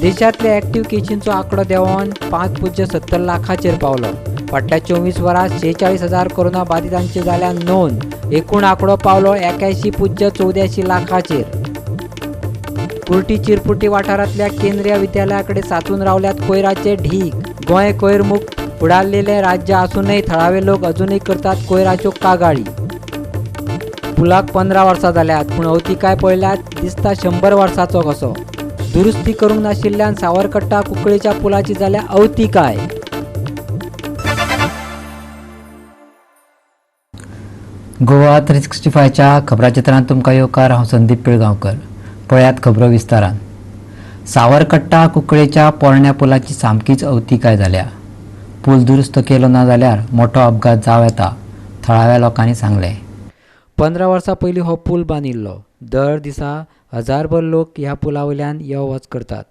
देशातल्या ॲक्टिव्ह केसींचो आंकडो देंवोन 5.70 लाखाचेर पावलो. फाटल्या 24 वरांत 46,000 कोरोना बाधितांची जाल्या नोंद. एकूण आंकडो पावलो 81.84 लाखाचेर. कुर्टी चिरपुटी वाठारांतल्या केंद्रीय विद्यालयाकडे साचून रावल्यात कोयराचे ढीग. गोंय कोयरमुक्त फुडारलेले राज्य असूनही थळावे लोक अजूनही करतात कोयराच्यो कागाळी. पुलाक 15 वर्सां जाल्यात, पूण अवतिकाय पळयल्यात दिसता 100 वर्सांचो कसो. दुरुस्ती करूंक नाशिल्ल्यान सावरकट्टा कुंकळेच्या पुलाची जाल्या अवतिकाय. गोवा 365च्या खबराचित्रांत तुमकां येवकार. हांव संदीप पिळगांवकर. पळयात खबरो विस्तारान. सावरकट्टा कुंकळेच्या पोरण्या पुलाची सामकीच अवतिकाय जाल्या. पूल दुरुस्त केलो ना जाल्यार मोठो अपघात जावं येता, थळाव्या लोकांनी सांगलें. 15 वर्सां पयलीं हो पूल बांदिल्लो. दर दिसा हजारभर लोक ह्या पुला वयल्यान यो वच करतात.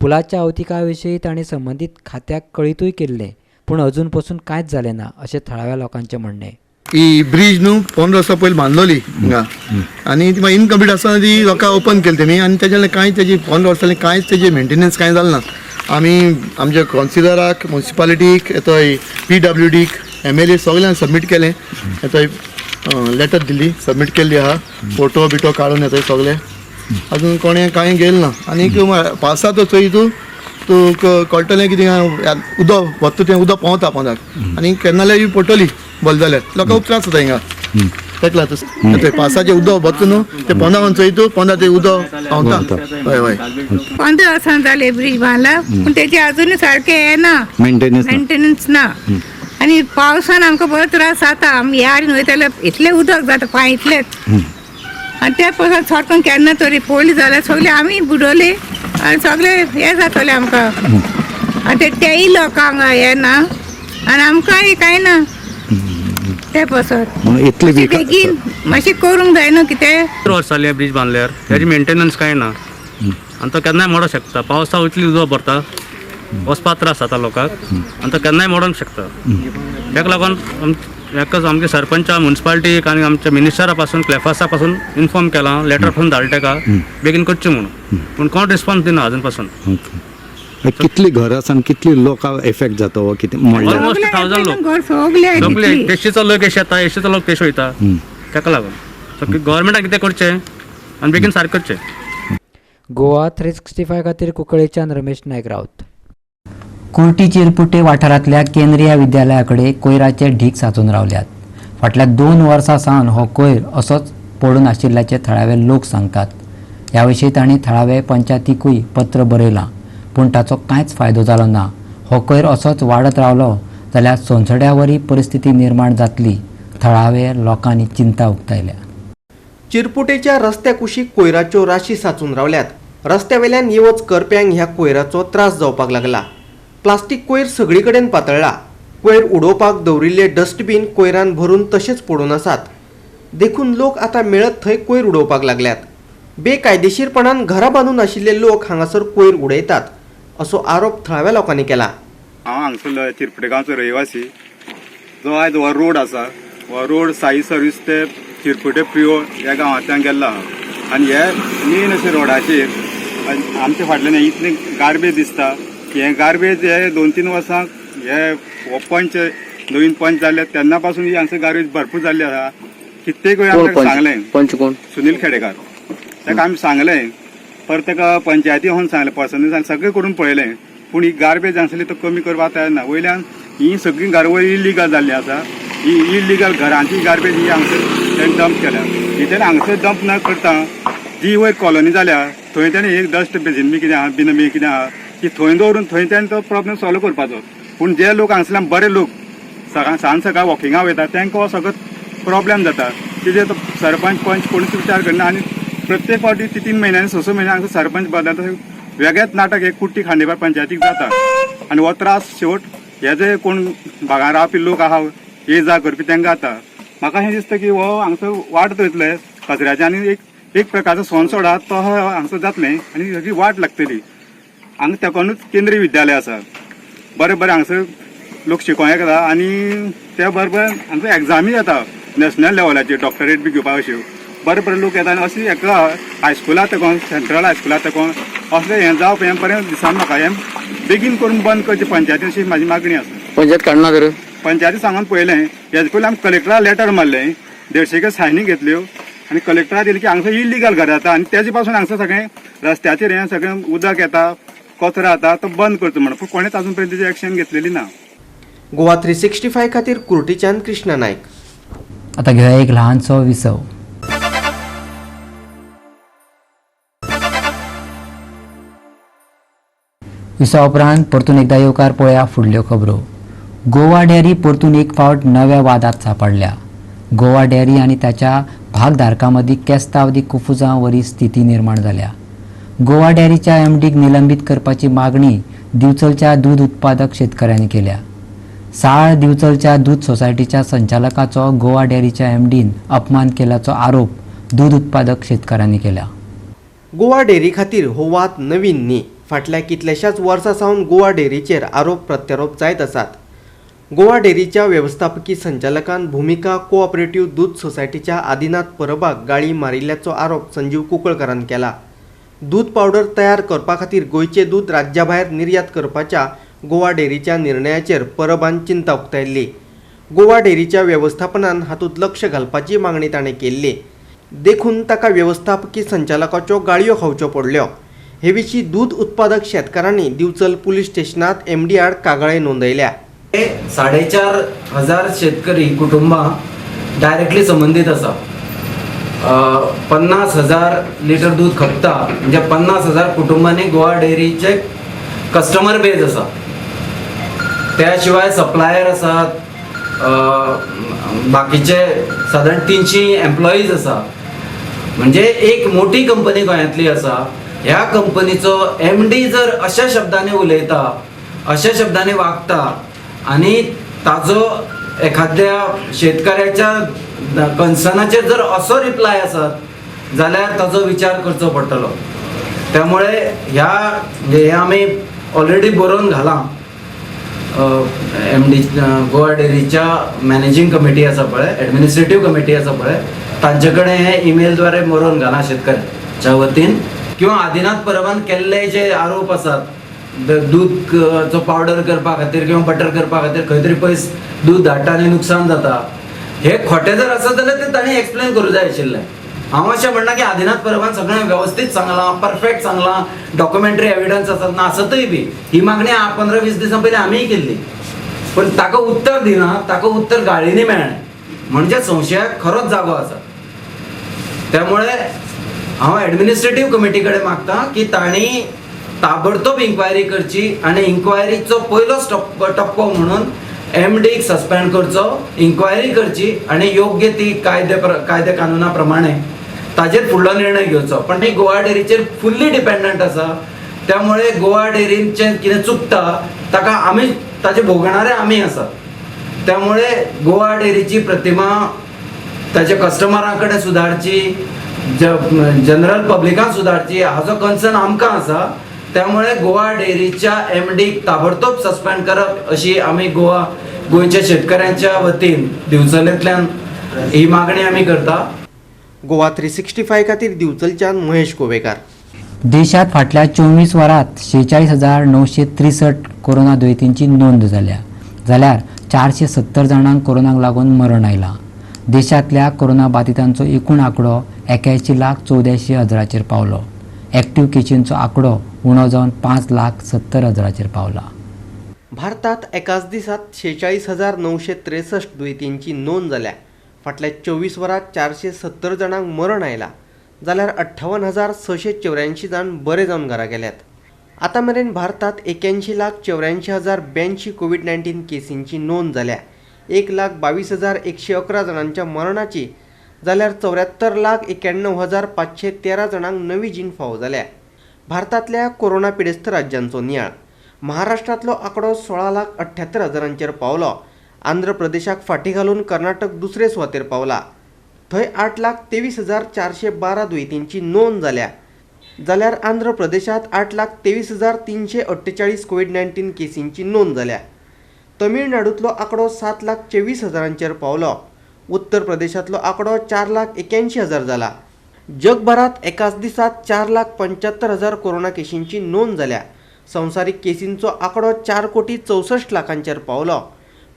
पुलाच्या अवतिकाय विशीं तांणी संबंदीत खात्याक कळीतूय केल्लें, पूण अजून पसून कांयच जालें ना अशें थळाव्या लोकांचें म्हणणें. ही ब्रिज न्हू 15 वर्सां पयलीं बांदलोली हिंगा आनी ती मागीर इनकम्प्लीट आसतना ती लोकां ओपन केली तेमी आनी तेजे कांय तेजी 15 वर्सांनी कांयच तेजे मेंटेनन्स कांय जालें ना. आमी आमच्या कावन्सिलराक, म्युनिसिपालिटीक, येतोय PWDक, MLA सगळ्यांक सबमीट केलें. येतोय लेटर दिल्ली, सबमीट केल्ली आहा. फोटो बिटो काडून येतोय सगळे. अजून कोणें कांय गेलें ना. आनीक पावसा तो चोय तूं कळटलें कितें उदक वता तें उदक पावता पोंदाक आनी केन्नाय पडटली बल जाल्यार लोकांक खूब त्रास जाता हिंगा. तेका लागून पावसाचें उदक वता न्हू तें पोंदा व्हरून चोय तूं पोंदा तें उदक पावता. हय हय 15 वर्सां जाले ब्रिज बांदला, पूण तेचे अजूनय सारकें येना, मेंटेनन्स ना. आनी पावसान आमकां बरो त्रास जाता. आमी ह्या आडीन वयताले इतलें उदक जाता पांय इतलेंच. आनी ते पावसान सडकून केन्ना तरी पडली जाल्यार सगळे आमी बुडोले आनी सगळे हे जातले आमकां. आनी तेय लोकांक येना आनी आमकांय कांय ना. ते पावसान बेगीन मातशें करूंक जाय न्हू कितें. 15 वर्सां जालीं ब्रिज बांदल्यार तेजी मेंटेनन्स कांय ना आनी तो केन्नाय मोडोंक शकता. पावसा वयतली उदक भरता, वचपाक त्रास जाता लोकांक आनी तो केन्नाय मोडोंक शकता. ताका लागून एकच आमगे सरपंच, म्युनिसिपालिटीक आनी आमच्या मिनिस्टरा पासून, क्लेफासा पासून इन्फॉर्म केलां, लेटर करून धाडलें ताका बेगीन करचें म्हणून. पूण कोण रिस्पॉन्स दिना अजून पासून. कितली घर आसा आनी कितली लोकां एफेक्ट जाता हो कितें ऑलमोस्ट 1000 लोक सगळे तेशीचो लोक एशी येता, एशीचो लोक तेश वयता. ताका लागून गव्हर्मेंटान कितें करचें आनी बेगीन सारकें करचें. गोवा 365 खातीर कुंकळेच्यान रमेश नायक रावत. कुर्टी चिरपुटे वाठारांतल्या केंद्रीय विद्यालयाकडे कोयराचे ढीग साचून रावल्यात. फाटल्या 2 वर्सां सावन हो कोयर असोच पडून आशिल्ल्याचे थळावे लोक सांगतात. ह्या विशीं तांणी थळावे पंचायतीकूय पत्र बरयलां, पूण ताचो कांयच फायदो जालो ना. हो कोयर असोच वाडत रावलो जाल्यार सोंसड्या वरी परिस्थिती निर्माण जातली, थळावे लोकांनी चिंता उक्तायल्या. चिरपुटेच्या रस्त्या कुशीक कोयराच्यो राशी साचून रावल्यात. रस्त्यावेल्यान येवच करप्यांक ह्या कोयराचो त्रास जावपाक लागला. प्लास्टीक कोयर सगळी कडेन पातळ्ळा. कोयर उडोवपाक दवरिल्ले डस्टबीन कोयरान भरून तशेच पडून आसात. देखून लोक आतां मेळत थंय कोयर उडोवपाक लागल्यात. बेकायदेशीरपणान घरां बांदून आशिल्ले लोक हांगासर कोयर उडयतात असो आरोप थळाव्या लोकांनी केला. हांव हांगसरलो चिरपुटे गांवचो रहिवासी. जो आयज हो रोड आसा, हो रोड साई सर्वीस ते चिरपुटे प्रियो ह्या गांवांतल्यान गेल्लो आहा. आनी हे मेन अशे रोडाचेर आमच्या फाटल्यान इतले गार्बेज दिसता. हे गार्बेज हे 2-3 वर्सां हे पंच नवीन पंच जाले तेन्ना पासून ही हांगसर गार्बेज भरपूर जाल्ली आसा. कित्येक वेळ आमकां सांगलें पंच कोण सुनील खेडेकार, ताका आमी सांगलें, परत ताका पंचायती व्हरून सांगलें, पर्सनली सगळें करून पळयलें, पूण ही गार्बेज आसली तो कमी करपाक तयार ना. वयल्यान ही सगळी घरवळ इलिगल जाल्ली आसा. ही इलिगल घरांची गार्बेज ही हांगसर डंप केल्या. भितर हांगसर डंप न करता जी वयर कॉलनी जाल्या थंय ताणें एक डस्ट बेजीन बी कितें आहा, बिन बी कितें आहा ती थंय दवरून थंय ताणें तो प्रॉब्लेम सॉल्व करपाचो. पूण जे लोक हांगसरल्यान बरे लोक सांज सकाळ वॉकिंगाक वयता तांकां हो सगळो प्रॉब्लेम जाता. कितें तो सरपंच पंच कोणूच विचार करना. आनी प्रत्येक फावटी 3 म्हयन्यांनी 6 म्हयन्यांनी हांगसर सरपंच बदलता वेगळेच नाटक एक कुट्टी खांडेपार पंचायतीक जाता. आनी हो त्रास शेवट हे जे कोण भागां रावपी लोक आहा, ये जा करपी तांकां जाता. म्हाका हें दिसता की हो हांगसर वाट वयतले कचऱ्याचे आनी एक प्रकारचो सोंसोड आहा तो हांगसर जातलें आनी हेजी वाट लागतली. हांगा तेकोनूच केंद्रीय विद्यालय आसा. बरें बरें हांगसर लोक शिकोवंक येता आनी त्या बरोबर हांगसर एग्जामी जाता नॅशनल लेवलाचेर डॉक्टरेट बी घेवपाक अश्यो. बरे लोक येता आनी अशी हेका हायस्कुलां तेकोन सेंट्रल हायस्कुलां तेकोन असलें हें जावप हें पर्यंत दिसना म्हाका. हें बेगीन करून बंद करचें पंचायतीन अशी म्हाजी मागणी आसा. पंचायत काडना तर पंचायती सांगून पळयलें. हेजे पयलीं आमी कलेक्टराक लेटर मारलें, 150 सायनी घेतल्यो आनी कलेक्टराक दिली की हांगसर इल्लिगल घर जाता आनी तेजे पासून हांगसर सगळें रस्त्याचेर हें सगळें उदक येता, कचरो जाता, तो बंद करचो म्हणून. पूण कोणेच अजून पर्यंत तेजी एक्शन घेतलेली ना. गोवा 365 खातीर कुर्टीच्यान कृष्णा नायक. आता घेऊया एक लहानसो विसव. विसवा उपरांत परतून एकदा येवकार पळोवया फुडल्यो खबरो. गोवा डेअरी परतून एक फावट नव्या वादात सापडल्या. गोवा डेअरी आणि त्याच्या भागधारकांमदीं केस्तावधी कुफुजां वरी स्थिती निर्माण जाल्या. गोवा डेअरीच्या एमडीक निलंबीत करपाची मागणी दिवचलच्या दूध उत्पादक शेतकऱ्यांनी केल्या. साळ दिवचलच्या दूध सोसायटीच्या संचालकाचो गोवा डेअरीच्या एमडीन अपमान केल्याचो आरोप दूध उत्पादक शेतकऱ्यांनी केला. गोवा डेअरी खातीर हो वाद नवीन न्ही. फाटल्या कितल्याशाच वर्सां सावन गोवा डेअरीचेर आरोप प्रत्यारोप जायत आसात. गोवा डेअरीच्या वेवस्थापकी संचालकान भूमिका कोऑपरेटिव्ह दूध सोसायटीच्या आदिनाथ परबाक गाळी मारिल्ल्याचो आरोप संजीव कुंकळकरान केला. दूध पावडर तयार करपा खातीर गोंयचें दूध राज्याभायर निर्यात करपाच्या गोवा डेअरीच्या निर्णयाचेर परबान चिंता उक्तायल्ली. गोवा डेअरीच्या वेवस्थापनान हातूंत लक्ष घालपाची मागणी ताणें केल्ली. देखून ताका वेवस्थापकी संचालकाच्यो गाळयो खावच्यो पडल्यो. हे विशीं दूध उत्पादक शेतकारांनी दिवचल पुलीस स्टेशनात एमडी आड कागाळे नोंदयल्या. 4,500 शेतकरी कुटुंबां डायरेक्टली संबंधित आसा. 50,000 लिटर दूध खपता म्हणजे 50,000 कुटुंबांनी गोवा डेअरीचे कस्टमर बेज आसा. त्या शिवाय सप्लायर आसात, बाकीचे साधारण 300 एम्प्लॉईज आसा. म्हणजे एक मोठी कंपनी गोंयांतली आसा. ह्या कंपनीचो एमडी जर अशा शब्दांनी उलयता, अशा शब्दांनी वागता आणि ताजो एखाद्या शेतकऱ्याच्या कन्सर्नाचेर जर असो रिप्लाय आसत जाल्यार ताजो विचार करचो पडटलो. त्यामुळे हे आमी ऑलरेडी बरोवन घाला. एमडी गोवा डेअरीच्या मॅनेजिंग कमिटी आसा पळय, एडमिनिस्ट्रेटिव्ह कमिटी आसा पळय, तांचे कडेन हे ईमेलद्वारे बरोवन घाला शेतकऱ्याच्या वतीन. किंवा आदिनाथ परबान केल्ले जे आरोप आसात दूधचो पावडर करपा खातीर किंवा बटर करपा खातीर खंय तरी पयस दूध धाडटा आनी नुकसान जाता, हे खोटे जर आसत जाल्यार ते ताणें एक्सप्लेन करूं जाय आशिल्लें. हांव अशें म्हणना की आदिनाथ परबान सगळें वेवस्थीत सांगलां, परफेक्ट सांगलां, डॉक्युमेंटरी एविडन्स आसत ना आसतय बी. ही मागणी 15-20 दिसां पयलीं आमीय केल्ली. पण ताका उत्तर दिना, ताका उत्तर गाळींनी मेळ्ळें. म्हणजे संशयाक खरोच जागो आसा. त्यामुळे हांव एडमिनिस्ट्रेटिव्ह कमिटी कडेन मागतां की तांणी ताबडतोब इन्क्वायरी करची आनी इन्क्वायरीचो पयलोच टप्पो म्हणून एमडीक सस्पेंड करचो, इन्क्वायरी करची आनी योग्य ती कायदे कानुना प्रमाणे ताजेर फुडलो निर्णय घेवचो. पण ही गोवा डेअरीचेर फुल्ली डिपेंडंट आसा. त्यामुळे गोवा डेअरीचें कितें चुकता ताका आमी ताजे भोगणारे आमी आसा. त्यामुळे गोवा डेअरीची प्रतिमा ताच्या कस्टमरां कडेन सुदारची, जनरल पब्लिकान सुदारची, हाजो कन्सर्न आमकां आसा. त्यामुळे गोवा डेअरीच्या एमडीक ताबडतोब सस्पेंड करप अशी आमी गोंयच्या शेतकऱ्यांच्या वतीन दिवचलेंतल्यान ही मागणी आमी करता. गोवा 365 खातीर दिवचलच्यान महेश कोवेकार. देशात फाटल्या 24 वरांत 46,963 कोरोना दुयेंतींची नोंद जाल्या. जाल्यार 470 जाणांक कोरोनाक लागून मरण आयलां. देशांतल्या कोरोना बाधितांचो एकूण आंकडो 81,84,000 पावलो. एक्टिव्ह केसींचो आंकडो उणो जावन 5,70,000 पावला. भारतात एकाच दिसात 46,963 दुयेंतींची नोंद जाल्या. फाटल्या 24 वरांत 470 जाणांक मरण आयलां. जाल्यार 58,684 जाण बरे जावन घरा गेल्यात. आतां मेरेन भारतात 81,84,082 कोविड-19 केसींची नोंद जाल्या. 1,22,111 जाणांच्या मरणाची जाल्यार 74,91,513 जाणांक नवी जीण फावो जाल्या. भारतांतल्या कोरोना पिडेस्त राज्यांचो नियाळ. महाराष्ट्रांतलो आंकडो 16,78,000 पावलो. आंध्र प्रदेशाक फाटीं घालून कर्नाटक दुसरे सुवातेर पावला. थंय 8,23,412 दुयेंतींची नोंद जाल्या. जाल्यार आंध्र प्रदेशात 8,23,348 कोविड-19 केसींची नोंद जाल्या. तमिळनाडूंतलो आंकडो 7,24,000 पावलो. उत्तर प्रदेशातलो आंकडो 4,81,000 जाला. जगभरात एकाच दिसात 4,75,000 कोरोना केशींची नोंद जाल्या. संवसारीक केसींचो आंकडो 4,64,00,000 पावलो.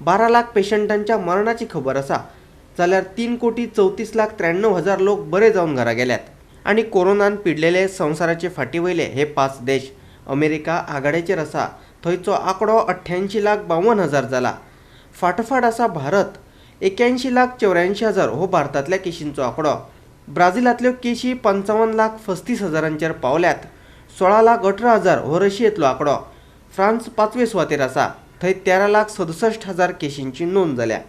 12 लाख पेशंटांच्या मरणाची खबर आसा. जाल्यार 3,34,93,000 लोक बरे जावन घरा गेल्यात. आणि कोरोनान पिडलेले संवसाराचे फाटी वयले हे 5 देश. अमेरिका आघाड्याचेर आसा, थंयचो आंकडो 88,52,000 जाला. फाटोफाट आसा भारत. 81,84,000 हो भारतांतल्या केशींचो आंकडो. ब्राझीलांतल्यो केशी 55,35,000 पावल्यात. 16,18,000 हो रशियेंतलो आंकडो. फ्रांस 5वे सुवातेर आसा, थंय 13,67,000 केशींची नोंद जाल्या.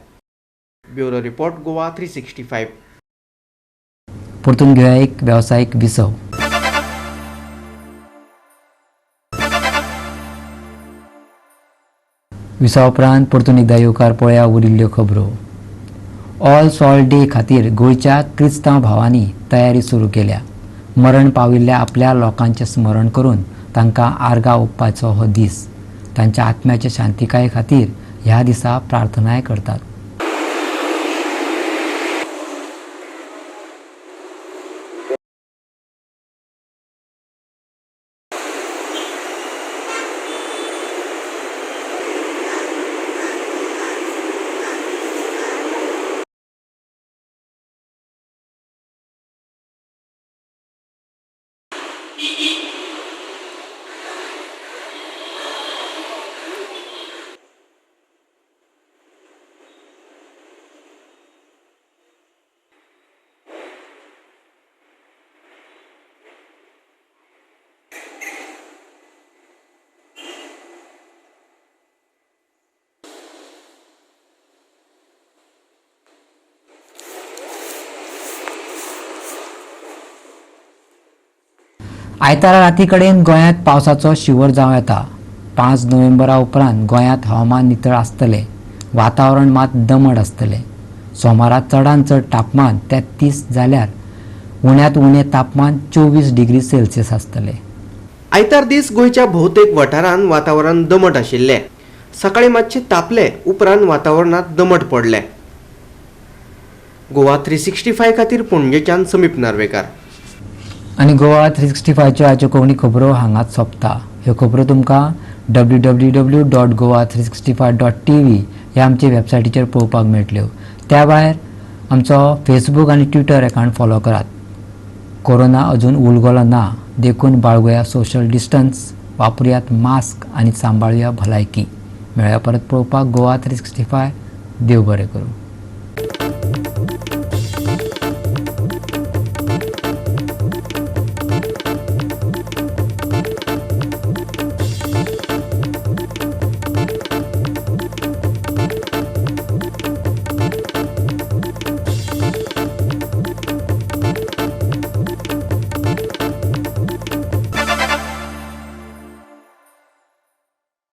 Bureau report Goa 365. परतून घेऊया एक व्यावसायिक विसव. विसवा उपरांत परतून एकदा येवकार पळया उरिल्ल्यो खबरो. ऑल सॉल्ट डे खातीर गोंयच्या क्रिस्तांव भावांनी तयारी सुरू केल्या. मरण पाविल्ल्या आपल्या लोकांचें स्मरण करून तांकां आर्गां ओंपपाचो हो दीस. तांच्या आत्म्याच्या शांतिकाये खातीर ह्या दिसा प्रार्थनाय करतात. आयतारा राती कडेन गोंयांत पावसाचो शिवर जावं येता. 5 नोव्हेंबरा उपरांत गोंयांत हवामान नितळ आसतलें. वातावरण मात दमट आसतलें. सोमारा चडांत चड तापमान 33 जाल्यार उण्यांत उणें तापमान 24 डिग्री सेल्सियस आसतलें. आयतार दीस गोंयच्या भोवतेक वाठारांत वातावरण दमट आशिल्लें. सकाळीं मातशें तापलें, उपरांत वातावरणांत दमट पडलें. गोवा 365 खातीर पणजेच्यान समीप नार्वेकार. आनी गोवा 365च्यो आयच्यो कोंकणी खबरो हांगाच सोंपता. ह्यो खबरो तुमकां www.goa365.tv ह्या आमचे वेबसायटीचेर पळोवपाक मेळटल्यो. त्या भायर आमचो फेसबूक आनी ट्विटर अकावंट फॉलो करात. कोरोना अजून उलगलो ना, देखून बाळगुया सोशल डिस्टन्स, वापरुयात मास्क आनी सांबाळुया भलायकी. मेळ्या परत पळोवपाक गोवा 365. देव बरें करूं.